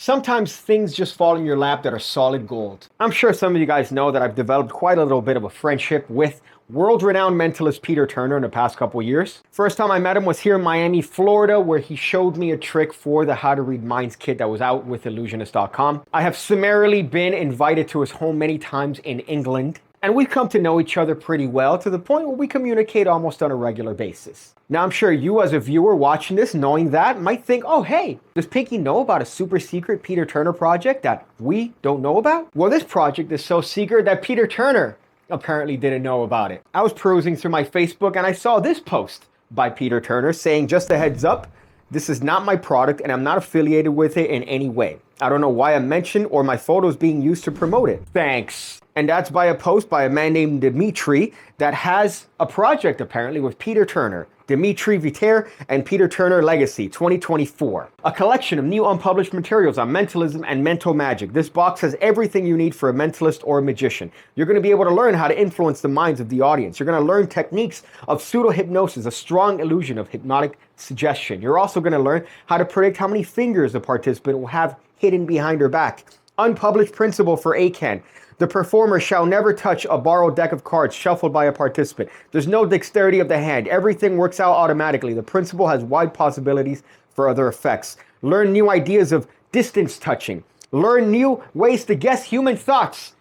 Sometimes things just fall in your lap that are solid gold. I'm sure some of you guys know that I've developed quite a little bit of a friendship with world-renowned mentalist Peter Turner in the past couple years. First time I met him was here in Miami, Florida, where he showed me a trick for the How to Read Minds kit that was out with illusionist.com. I have summarily been invited to his home many times in England, and we've come to know each other pretty well to the point where we communicate almost on a regular basis. Now, I'm sure you as a viewer watching this, knowing that, might think, oh, hey, does Pinky know about a super secret Peter Turner project that we don't know about? Well, this project is so secret that Peter Turner apparently didn't know about it. I was perusing through my Facebook and I saw this post by Peter Turner saying, just a heads up, this is not my product and I'm not affiliated with it in any way. I don't know why I'm mentioned or my photos being used to promote it. Thanks. And that's by a post by a man named Dimitri that has a project apparently with Peter Turner. Dimitri Viter and Peter Turner Legacy 2024. A collection of new unpublished materials on mentalism and mental magic. This box has everything you need for a mentalist or a magician. You're going to be able to learn how to influence the minds of the audience. You're going to learn techniques of pseudo-hypnosis, a strong illusion of hypnotic suggestion. You're also going to learn how to predict how many fingers the participant will have hidden behind her back. Unpublished principle for ACAN. The performer shall never touch a borrowed deck of cards shuffled by a participant. There's no dexterity of the hand. Everything works out automatically. The principle has wide possibilities for other effects. Learn new ideas of distance touching. Learn new ways to guess human thoughts.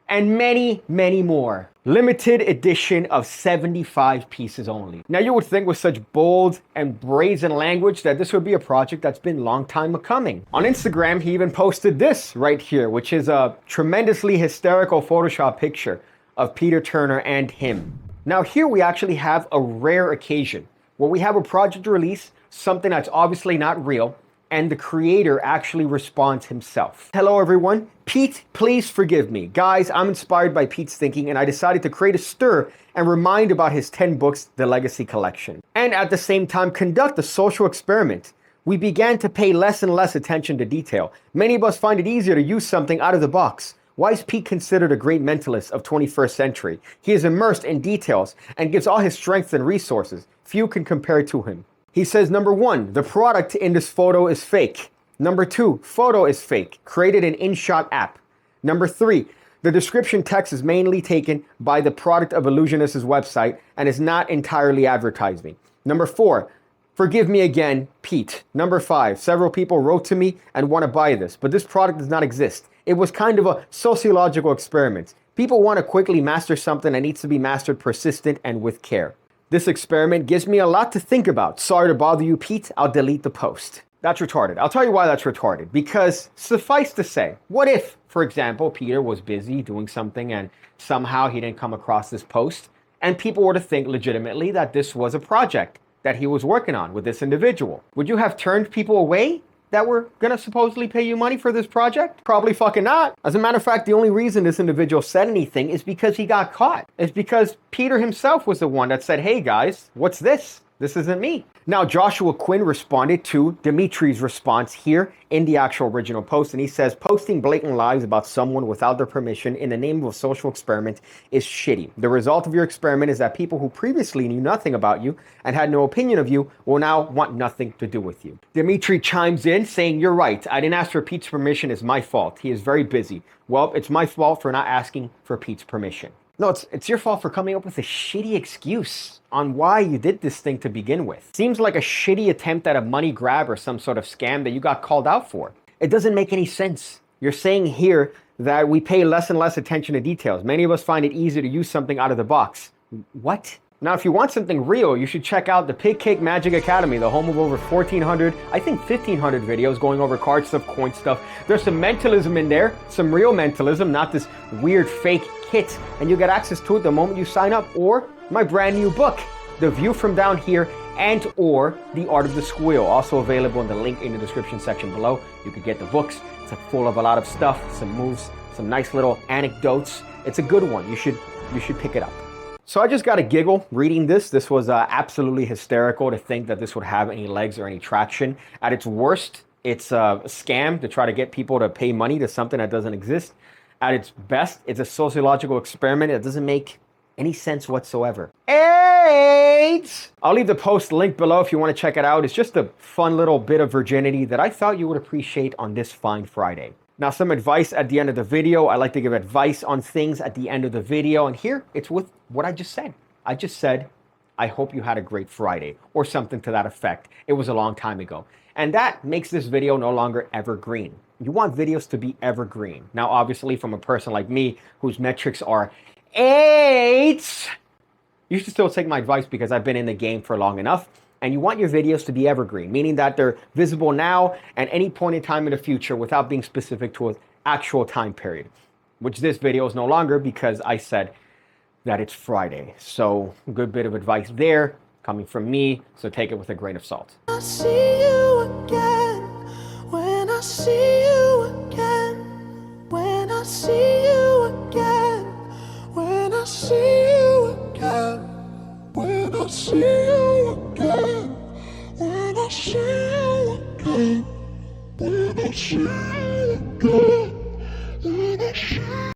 And many, many more. Limited edition of 75 pieces only. Now you would think with such bold and brazen language that this would be a project that's been a long time coming. On Instagram, he even posted this right here, which is a tremendously hysterical Photoshop picture of Peter Turner and him. Now here we actually have a rare occasion where we have a project release, something that's obviously not real, and the creator actually responds himself. Hello everyone, Pete, please forgive me. Guys, I'm inspired by Pete's thinking and I decided to create a stir and remind about his 10 books, the Legacy Collection. And at the same time, conduct a social experiment. We began to pay less and less attention to detail. Many of us find it easier to use something out of the box. Why is Pete considered a great mentalist of 21st century? He is immersed in details and gives all his strengths and resources. Few can compare to him. He says, number 1, the product in this photo is fake. Number 2, photo is fake, created in InShot app. Number 3, the description text is mainly taken by the product of Illusionist's website and is not entirely advertising. Number 4, forgive me again, Pete. Number 5, several people wrote to me and want to buy this, but this product does not exist. It was kind of a sociological experiment. People want to quickly master something that needs to be mastered persistent and with care. This experiment gives me a lot to think about. Sorry to bother you, Pete. I'll delete the post. That's retarded. I'll tell you why that's retarded. Because suffice to say, what if, for example, Peter was busy doing something and somehow he didn't come across this post and people were to think legitimately that this was a project that he was working on with this individual? Would you have turned people away that were gonna supposedly pay you money for this project? Probably fucking not. As a matter of fact, the only reason this individual said anything is because he got caught. It's because Peter himself was the one that said, hey guys, what's this? This isn't me. Now, Joshua Quinn responded to Dimitri's response here in the actual original post, and he says, posting blatant lies about someone without their permission in the name of a social experiment is shitty. The result of your experiment is that people who previously knew nothing about you and had no opinion of you will now want nothing to do with you. Dimitri chimes in saying, you're right. I didn't ask for Pete's permission. It's my fault. He is very busy. Well, it's my fault for not asking for Pete's permission. No, it's your fault for coming up with a shitty excuse on why you did this thing to begin with. Seems like a shitty attempt at a money grab or some sort of scam that you got called out for. It doesn't make any sense. You're saying here that we pay less and less attention to details. Many of us find it easier to use something out of the box. What? Now, if you want something real, you should check out the PigCake Magic Academy, the home of over 1,400, I think 1,500 videos going over card stuff, coin stuff. There's some mentalism in there, some real mentalism, not this weird fake kit, and you get access to it the moment you sign up, or my brand new book, The View from Down Here and or The Art of the Squeal, also available in the link in the description section below. You could get the books. It's full of a lot of stuff, some moves, some nice little anecdotes. It's a good one. You should pick it up. So I just got a giggle reading this. This was absolutely hysterical to think that this would have any legs or any traction. At its worst, it's a scam to try to get people to pay money to something that doesn't exist. At its best, it's a sociological experiment that doesn't make any sense whatsoever. Hey! AIDS. I'll leave the post linked below if you want to check it out. It's just a fun little bit of virginity that I thought you would appreciate on this fine Friday. Now, some advice at the end of the video. I like to give advice on things at the end of the video, and here it's with what I just said. I just said, I hope you had a great Friday, or something to that effect. It was a long time ago. And that makes this video no longer evergreen. You want videos to be evergreen. Now, obviously, from a person like me, whose metrics are 8, you should still take my advice because I've been in the game for long enough. And you want your videos to be evergreen, meaning that they're visible now and any point in time in the future without being specific to an actual time period, which this video is no longer because I said that it's Friday. So a good bit of advice there coming from me, so take it with a grain of salt. I see you again, when I see you again, when I see you again, when I see you again, when I see you again, when I see you again, when I see you again, when I see you again.